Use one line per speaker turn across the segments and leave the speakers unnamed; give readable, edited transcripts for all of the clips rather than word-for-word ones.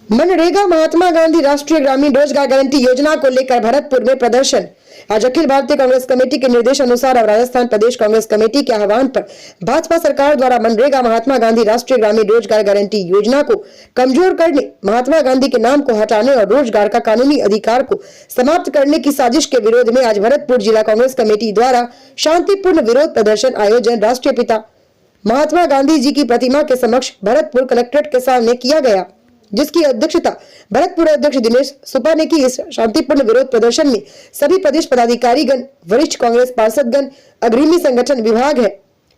मनरेगा महात्मा गांधी राष्ट्रीय ग्रामीण रोजगार गारंटी योजना को लेकर भरतपुर में प्रदर्शन। आज अखिल भारतीय कांग्रेस कमेटी के निर्देश अनुसार और राजस्थान प्रदेश कांग्रेस कमेटी के आह्वान पर भाजपा सरकार द्वारा मनरेगा महात्मा गांधी राष्ट्रीय ग्रामीण रोजगार गारंटी योजना को कमजोर करने, महात्मा गांधी के नाम को हटाने और रोजगार का कानूनी अधिकार को समाप्त करने की साजिश के विरोध में आज भरतपुर जिला कांग्रेस कमेटी द्वारा शांतिपूर्ण विरोध प्रदर्शन आयोजन राष्ट्रीय पिता महात्मा गांधी जी की प्रतिमा के समक्ष भरतपुर कलेक्ट्रेट के सामने किया गया, जिसकी अध्यक्षता भरतपुर अध्यक्ष दिनेश सुपा ने की। इस शांतिपूर्ण विरोध प्रदर्शन में सभी प्रदेश पदाधिकारीगण, वरिष्ठ कांग्रेस पार्षदगण, अग्रणी संगठन विभाग है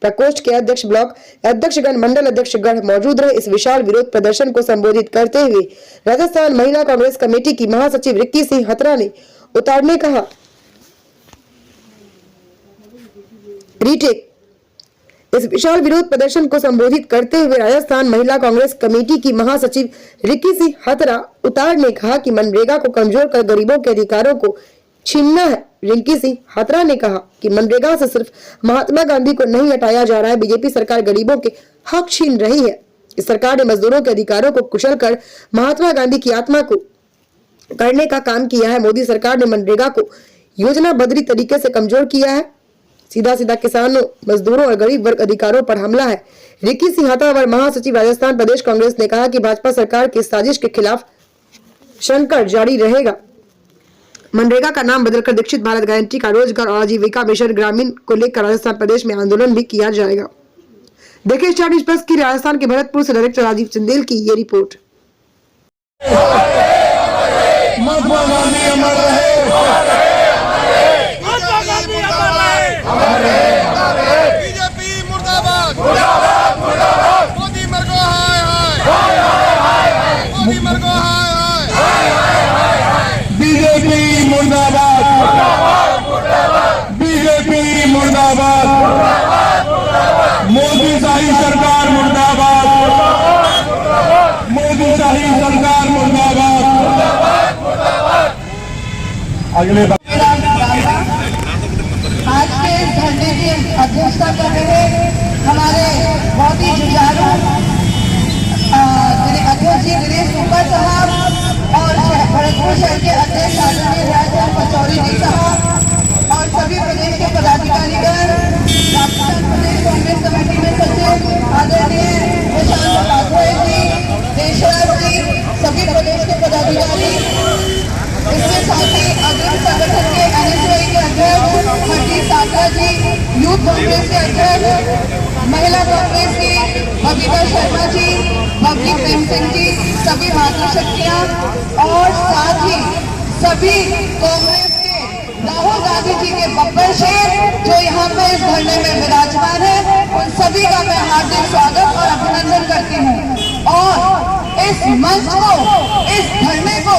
प्रकोष्ठ के अध्यक्ष, ब्लॉक अध्यक्षगण, मंडल अध्यक्षगण मौजूद रहे। इस विशाल विरोध प्रदर्शन को संबोधित करते हुए राजस्थान महिला कांग्रेस कमेटी की महासचिव रिक्की सिंह हत्रा ने उतारने कहा रीटेक। इस विशाल विरोध प्रदर्शन को संबोधित करते हुए राजस्थान महिला कांग्रेस कमेटी की महासचिव रिक्की सिंह हत्रा उतार ने कहा कि मनरेगा को कमजोर कर गरीबों के अधिकारों को छीनना है। रिक्की सिंह हत्रा ने कहा कि मनरेगा से सिर्फ महात्मा गांधी को नहीं हटाया जा रहा है, बीजेपी सरकार गरीबों के हक छीन रही है। इस सरकार ने मजदूरों के अधिकारों को कुचल कर महात्मा गांधी की आत्मा को करने का काम किया है। मोदी सरकार ने मनरेगा को योजनाबद्ध तरीके से कमजोर किया है। सीधा किसानों, मजदूरों और गरीब वर्ग अधिकारों पर हमला है। रिक्की सिंह हत्रा व महासचिव राजस्थान प्रदेश कांग्रेस ने कहा कि भाजपा सरकार की साजिश के खिलाफ संघर्ष जारी रहेगा। मनरेगा का नाम बदलकर दीक्षित भारत गारंटी का रोजगार और आजीविका मिशन ग्रामीण को लेकर राजस्थान प्रदेश में आंदोलन भी किया जाएगा। देखिए स्टार न्यूज प्लस की राजस्थान के भरतपुर से डायरेक्टर राजीव चंदेल की ये रिपोर्ट।
बीजेपी मुर्दाबाद, मुर्दाबाद, मुर्दाबाद। मोदी मर गो हाय हाय, मोदी मर गो हाय हाय।
बीजेपी मुर्दाबाद, मुर्दाबाद, मुर्दाबाद। बीजेपी मुर्दाबाद, मुर्दाबाद, मुर्दाबाद। मोदी शाही सरकार मुर्दाबाद, मुर्दाबाद, मुर्दाबाद। मोदी शाही सरकार मुर्दाबाद, मुर्दाबाद, मुर्दाबाद। अगले
आज के इस धरने की अध्यक्षता कर रहे हमारे बहुत ही जुझारू अध्यक्ष जी दिनेश सुपा साहब और भरतपुर शहर के अध्यक्ष आदरणीय राजन पचौरी जी साहब और सभी प्रदेश के पदाधिकारीगण, राजस्थान प्रदेश कांग्रेस कमेटी में सचिव आदरणीय प्रशांत पाठक जी, देशराज जी, सभी प्रदेश के पदाधिकारी, इसके साथ ही अग्रणी संगठन के एनएसयूआई के अध्यक्ष हरदीप साकरा जी, यूथ कांग्रेस के अध्यक्ष, महिला कांग्रेस की बबीता शर्मा जी, बबली प्रेम सिंह जी, सभी मातृशक्तियां और साथ ही सभी कांग्रेस के राहुल गांधी जी के बब्बर शेर जो यहाँ पे इस धरने में विराजमान है, उन सभी का मैं हार्दिक स्वागत और अभिनंदन करती हूँ। और इस मंच को, इस धरने को,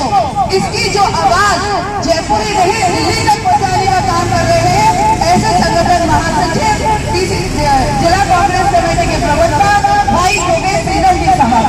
इसकी जो आवाज जयपुरी नहीं दिल्ली तक पहुंचाने का काम कर रहे हैं ऐसे संगठन महासचिव जिला कांग्रेस कमेटी के प्रवक्ता भाई योगेश श्रीधर जी साहब।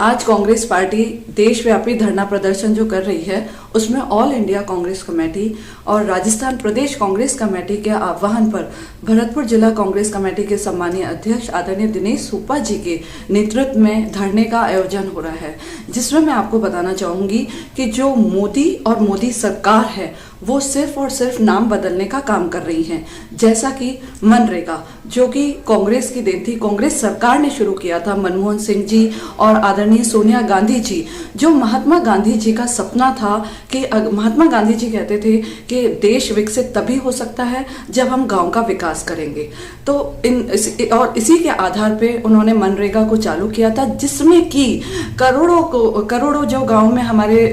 आज कांग्रेस पार्टी देशव्यापी धरना प्रदर्शन जो कर रही है उसमें ऑल इंडिया कांग्रेस कमेटी और राजस्थान प्रदेश कांग्रेस कमेटी के आह्वान पर भरतपुर जिला कांग्रेस कमेटी के सम्मानीय अध्यक्ष आदरणीय दिनेश सुपा जी के नेतृत्व में धरने का आयोजन हो रहा है, जिसमें मैं आपको बताना चाहूँगी कि जो मोदी और मोदी सरकार है वो सिर्फ और सिर्फ नाम बदलने का काम कर रही हैं। जैसा कि मनरेगा जो कि कांग्रेस की देन थी, कांग्रेस सरकार ने शुरू किया था, मनमोहन सिंह जी और आदरणीय सोनिया गांधी जी, जो महात्मा गांधी जी का सपना था कि महात्मा गांधी जी कहते थे कि देश विकसित तभी हो सकता है जब हम गांव का विकास करेंगे। तो और इसी के आधार पे उन्होंने मनरेगा को चालू किया था, जिसमें कि करोड़ों जो गांव में हमारे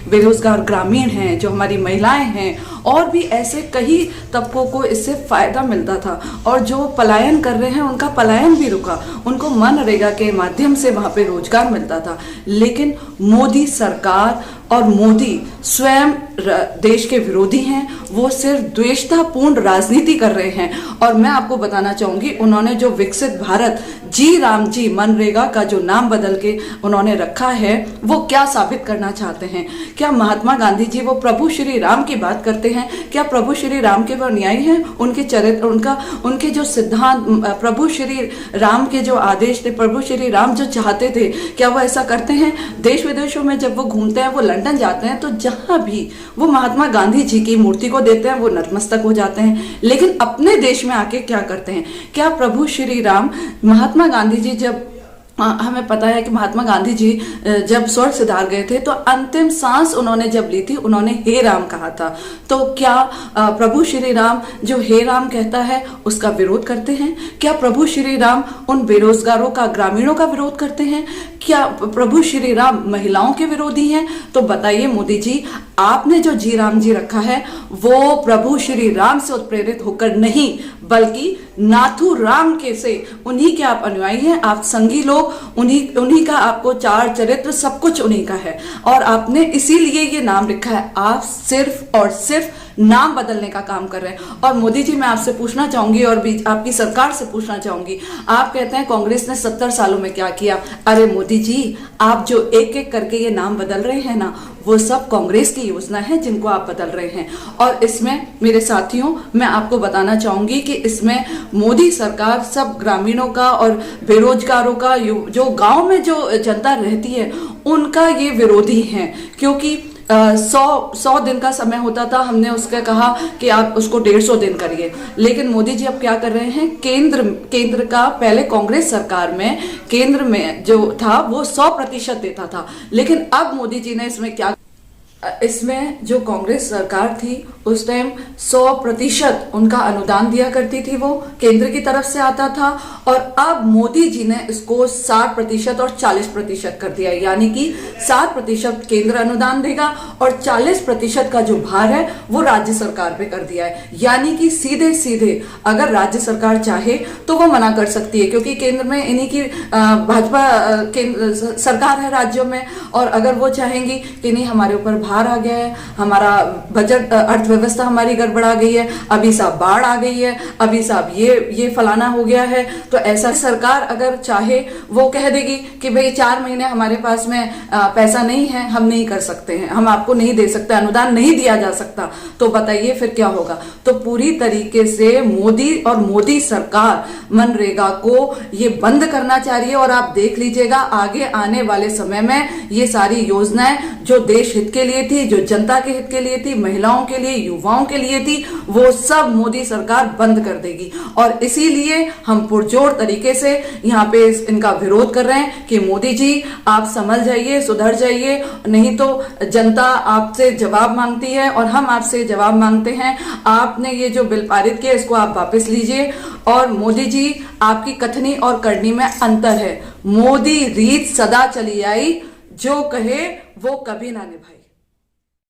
बेरोजगार ग्रामीण हैं, जो हमारी महिलाएं हैं और भी ऐसे कई तबकों को इससे फायदा मिलता था। और जो पलायन कर रहे हैं उनका पलायन भी रुका, उनको मनरेगा के माध्यम से वहाँ पे रोजगार मिलता था। लेकिन मोदी सरकार और मोदी स्वयं देश के विरोधी हैं, वो सिर्फ द्वेषतापूर्ण राजनीति कर रहे हैं। और मैं आपको बताना चाहूँगी, उन्होंने जो विकसित भारत जी राम जी मनरेगा का जो नाम बदल के उन्होंने रखा है, वो क्या साबित करना चाहते हैं? क्या महात्मा गांधी जी वो प्रभु श्री राम की बात करते करते हैं, क्या प्रभु श्री राम के वो अनुयायी हैं? उनके चरित्र, उनके जो सिद्धांत, प्रभु श्री राम के जो आदेश थे, प्रभु श्री राम जो चाहते थे, क्या वो ऐसा करते हैं? देश विदेशों में जब वो घूमते हैं, वो लंदन जाते हैं, तो जहां भी वो महात्मा गांधी जी की मूर्ति को देते हैं वो नतमस्तक हो जाते हैं। लेकिन अपने देश में आके क्या करते हैं? क्या प्रभु श्री राम, महात्मा गांधी जी जब, हमें पता है कि महात्मा गांधी जी जब स्वर्ग सिधार गए थे तो अंतिम सांस उन्होंने जब ली थी, उन्होंने हे राम कहा था। तो क्या प्रभु श्री राम जो हे राम कहता है उसका विरोध करते हैं? क्या प्रभु श्री राम उन बेरोजगारों का, ग्रामीणों का विरोध करते हैं? क्या प्रभु श्री राम महिलाओं के विरोधी हैं? तो बताइए मोदी जी, आपने जो जी राम जी रखा है वो प्रभु श्री राम से उत्प्रेरित होकर नहीं, बल्कि नाथू राम के से, उन्हीं के आप अनुयायी हैं, आप संगी लोग, उन्हीं का आपको चार चरित्र सब कुछ उन्हीं का है, और आपने इसीलिए ये नाम लिखा है। आप सिर्फ और सिर्फ नाम बदलने का काम कर रहे हैं। और मोदी जी, मैं आपसे पूछना चाहूंगी और भी आपकी सरकार से पूछना चाहूंगी, आप कहते हैं कांग्रेस ने 70 सालों में क्या किया? अरे मोदी जी, आप जो एक एक करके ये नाम बदल रहे हैं ना, वो सब कांग्रेस की योजना है जिनको आप बदल रहे हैं। और इसमें मेरे साथियों, मैं आपको बताना चाहूंगी कि इसमें मोदी सरकार सब ग्रामीणों का और बेरोजगारों का, जो गांव में जो जनता रहती है उनका ये विरोधी है। क्योंकि 100 दिन का समय होता था, हमने उसका कहा कि आप उसको 150 दिन करिए। लेकिन मोदी जी अब क्या कर रहे हैं? केंद्र का, पहले कांग्रेस सरकार में केंद्र में जो था वो 100% देता था, लेकिन अब मोदी जी ने इसमें क्या, इसमें जो कांग्रेस सरकार थी उस टाइम 100% उनका अनुदान दिया करती थी, वो केंद्र की तरफ से आता था, और अब मोदी जी ने इसको 60% और 40% कर दिया। यानी कि 60% केंद्र अनुदान देगा और 40% का जो भार है वो राज्य सरकार पे कर दिया है। यानी कि सीधे सीधे अगर राज्य सरकार चाहे तो वो मना कर सकती है, क्योंकि केंद्र में इन्हीं की भाजपा सरकार है राज्यों में, और अगर वो चाहेंगी कि नहीं हमारे ऊपर भार आ गया है, हमारा बजट, अर्थव्यवस्था हमारी गड़बड़ा गई है, अभी साहब बाढ़ आ गई है, अभी साहब ये फलाना हो गया है, तो ऐसा सरकार अगर चाहे वो कह देगी कि भाई 4 महीने हमारे पास में पैसा नहीं है, हम नहीं कर सकते हैं, हम आपको नहीं दे सकते, अनुदान नहीं दिया जा सकता, तो बताइए फिर क्या होगा? तो पूरी तरीके से मोदी और मोदी सरकार मनरेगा को ये बंद करना चाह रही है। और आप देख लीजिएगा आगे आने वाले समय में ये सारी योजनाएं जो देश हित के लिए थी, जो जनता के हित के लिए थी, महिलाओं के लिए, युवाओं के लिए थी, वो सब मोदी सरकार बंद कर देगी। और इसीलिए हम पुरजोर तरीके से यहाँ पे इनका विरोध कर रहे हैं कि मोदी जी आप संभल जाइए, सुधर जाइए, नहीं तो जनता आपसे जवाब मांगती है और हम आपसे जवाब मांगते हैं। आपने ये जो बिल पारित किया इसको आप वापस लीजिए। और मोदी जी, आपकी कथनी और करनी में अंतर है। मोदी रीत सदा चली आई, जो कहे वो कभी ना निभाई।